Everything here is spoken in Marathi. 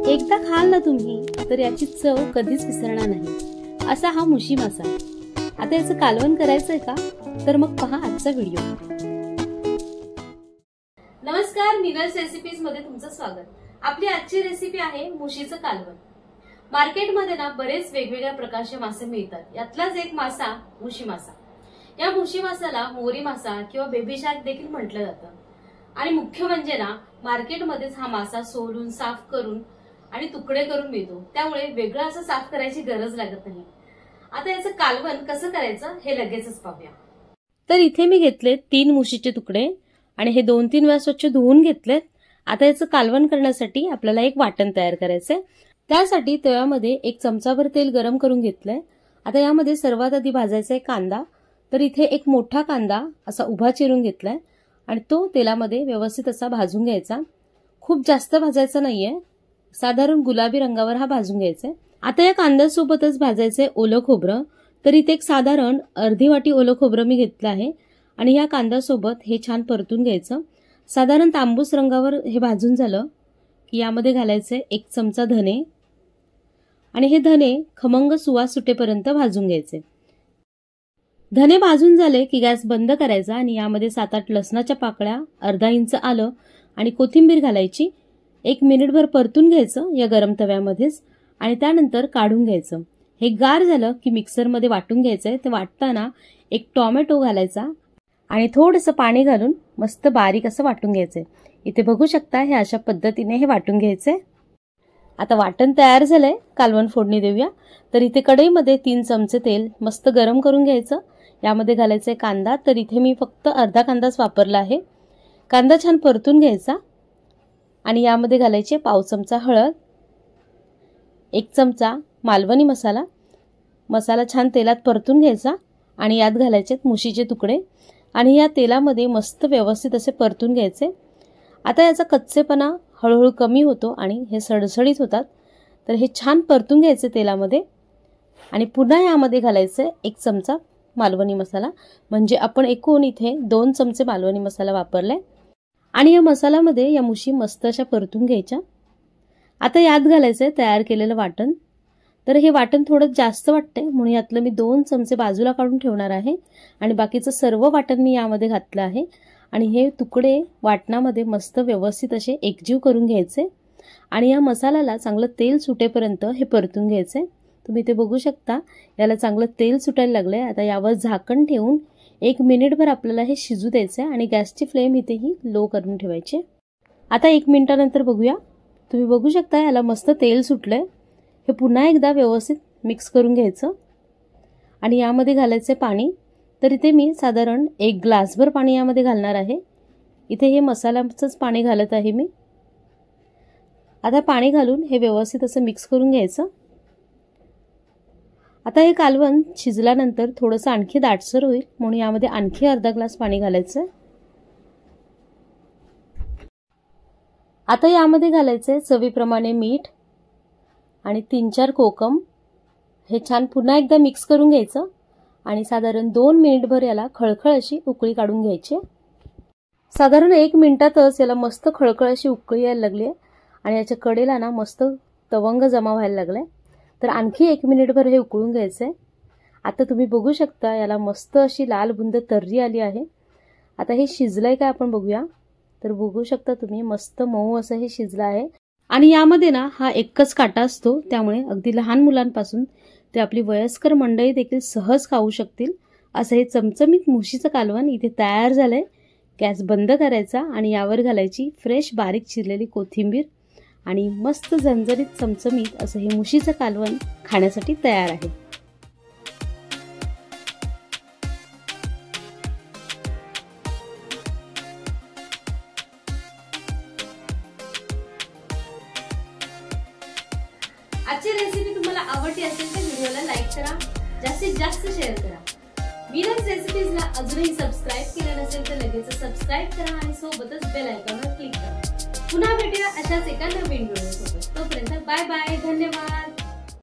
एकदा खाल ना तुम्ही तर याची चव कधीच विसरणार नाही असा हा मुशी मासा। आता याचं कालवण करायचंय का? तर मग पहा आजचा व्हिडिओ। नमस्कार, मीनल्स रेसिपीज मध्ये तुमचं स्वागत। आपली आजची रेसिपी आहे मुशीचं कालवण। मार्केटमध्ये ना बरेच वेगवेगळ्या प्रकारचे मासे मिळतात, यातलाच एक मासा मुशी मासा। या मुशी मासाला मोरी मासा किंवा बेबी शार्क देखील म्हटलं जातं आणि मुख्य म्हणजे ना मार्केटमध्येच हा मासा सोलून साफ करून आणि तुकडे करून मिळतो, त्यामुळे वेगळं असं साफ करायची गरज लागत नाही। आता याचं कालवण कसं करायचं हे लगेचच पाहूया। तर इथे मी घेतले 3 मुशीचे तुकडे आणि हे 2-3 वेळा स्वच्छ धुवून घेतलेत। आता याचं कालवण करण्यासाठी आपल्याला एक वाटण तयार करायचंय। त्यासाठी तव्यामध्ये 1 चमचाभर तेल गरम करून घेतलंय। आता यामध्ये सर्वात आधी भाजायचा आहे कांदा। तर इथे एक मोठा कांदा असा उभा चिरून घेतलाय आणि तो तेलामध्ये व्यवस्थित असा भाजून घ्यायचा। खूप जास्त भाजायचा नाहीये, साधारण गुलाबी रंगावर हा भाजून घ्यायचा। आता या कांद्यासोबतच भाजायचंय ओलं खोबरं। तर इथे एक साधारण अर्धी वाटी ओलं खोबरं मी घेतलं आहे आणि या कांद्यासोबत हे छान परतून घ्यायचं। साधारण तांबूस रंगावर हे भाजून झालं की यामध्ये घालायचे 1 चमचा धने आणि हे धने खमंग सुवास सुटेपर्यंत भाजून घ्यायचे। धने भाजून झाले की गॅस बंद करायचा आणि यामध्ये 7-8 लसणाच्या पाकळ्या, अर्धा इंच आलं आणि कोथिंबीर घालायची। 1 मिनिटभर परतून घ्यायचं या गरम तव्यामध्येच आणि त्यानंतर काढून घ्यायचं। हे गार झालं की मिक्सरमध्ये वाटून घ्यायचंय। ते वाटताना 1 टोमॅटो घालायचा आणि थोडंसं पाणी घालून मस्त बारीक असं वाटून घ्यायचंय। इथे बघू शकता हे अशा पद्धतीने हे वाटून घ्यायचंय। आता वाटण तयार झालंय, कालवण फोडणी देऊया। तर इथे कढईमध्ये 3 चमचे तेल मस्त गरम करून घ्यायचं। यामध्ये घालायचा आहे कांदा। तर इथे मी फक्त अर्धा कांदाच वापरला आहे। कांदा छान परतून घ्यायचा आणि यामध्ये घालायचे पाव चमचा हळद, 1 चमचा मालवणी मसाला। मसाला छान तेलात परतून घ्यायचा आणि यात घालायचे मुशीचे तुकडे आणि या तेलामध्ये मस्त व्यवस्थित असे परतून घ्यायचे। आता याचा कच्चेपणा हळूहळू कमी होतो आणि हे सडसडीत होतात। तर हे छान परतून घ्यायचे तेलामध्ये आणि पुन्हा यामध्ये घालायचे 1 चमचा मालवणी मसाला, म्हणजे आपण एकूण इथे 2 चमचे मालवणी मसाला वापरलाय आणि या मसाल्यामध्ये या मुशी मस्त अशा परतून घ्यायच्या। आता यात घालायचंय तयार केलेलं वाटण। तर हे वाटण थोडं जास्त वाटतंय म्हणून यातलं मी 2 चमचे बाजूला काढून ठेवणार आहे आणि बाकीचं सर्व वाटण मी यामध्ये घातलं आहे आणि हे तुकडे वाटणामध्ये मस्त व्यवस्थित असे एकजीव करून घ्यायचे आणि या मसाल्याला चांगलं तेल सुटेपर्यंत हे परतून घ्यायचे। तुम्ही इथे बघू शकता याला चांगलं तेल सुटायला लागलंय। आता यावर झाकण ठेवून 1 मिनिटभर आपल्याला हे शिजू द्यायचे आणि गॅसची फ्लेम इथेही लो करून ठेवायची। आता 1 मिनिटानंतर बघूया। तुम्ही बघू शकता याला मस्त तेल सुटलंय। हे पुन्हा एकदा व्यवस्थित मिक्स करून घ्यायचं आणि यामध्ये घालायचे पाणी। तर इथे मी साधारण 1 ग्लासभर पाणी यामध्ये घालणार आहे। इथे हे मसाल्याचंच पाणी घालत आहे मी। आता पाणी घालून हे व्यवस्थित असं मिक्स करून घ्यायचं। आता हे कालवण शिजल्यानंतर थोडंसं आणखी दाटसर होईल म्हणून यामध्ये आणखी अर्धा ग्लास पाणी घालायचं। आता यामध्ये घालायचे चवीप्रमाणे मीठ आणि 3-4 कोकम। हे छान पुन्हा एकदा मिक्स करून घ्यायचं आणि साधारण 2 मिनिटभर याला खळखळ अशी उकळी काढून घ्यायची। साधारण 1 मिनिटातच याला मस्त खळखळ अशी उकळी यायला लागली आणि याच्या कडेला ना मस्त तवंग जमा व्हायला लागलाय। तर आणखी 1 मिनिटभर हे उकळून घ्यायचंय। आता तुम्ही बघू शकता याला मस्त अशी लाल बुंद तर्री आली आहे। आता हे शिजलंय का आपण बघूया। तर बघू शकता तुम्ही मस्त मऊ असं हे शिजलं आहे आणि यामध्ये ना हा एकच काटा असतो, त्यामुळे अगदी लहान मुलांपासून ते आपली वयस्कर मंडळी देखील सहज खाऊ शकतील असं हे चमचमीत मुशीचं कालवण इथे तयार झालंय। गॅस बंद करायचा आणि यावर घालायची फ्रेश बारीक चिरलेली कोथिंबीर आणि मस्त झणझणीत चमचमीत असं हे मुशीचं कालवण खाण्यासाठी तयार आहे। आजची रेसिपी तुम्हाला आवडली असेल तर व्हिडिओला लाईक करा, जास्तीत जास्त शेअर करा। मीनल्स रेसिपीजला अजूनही सबस्क्राईब केलं नसेल तर लगेच सबस्क्राईब करा आणि सोबतच बेल आयकॉनवर क्लिक करा। पुन्हा भेटूया अशाच एका नवीन व्हिडिओसोबत। तोपर्यंत बाय बाय, धन्यवाद।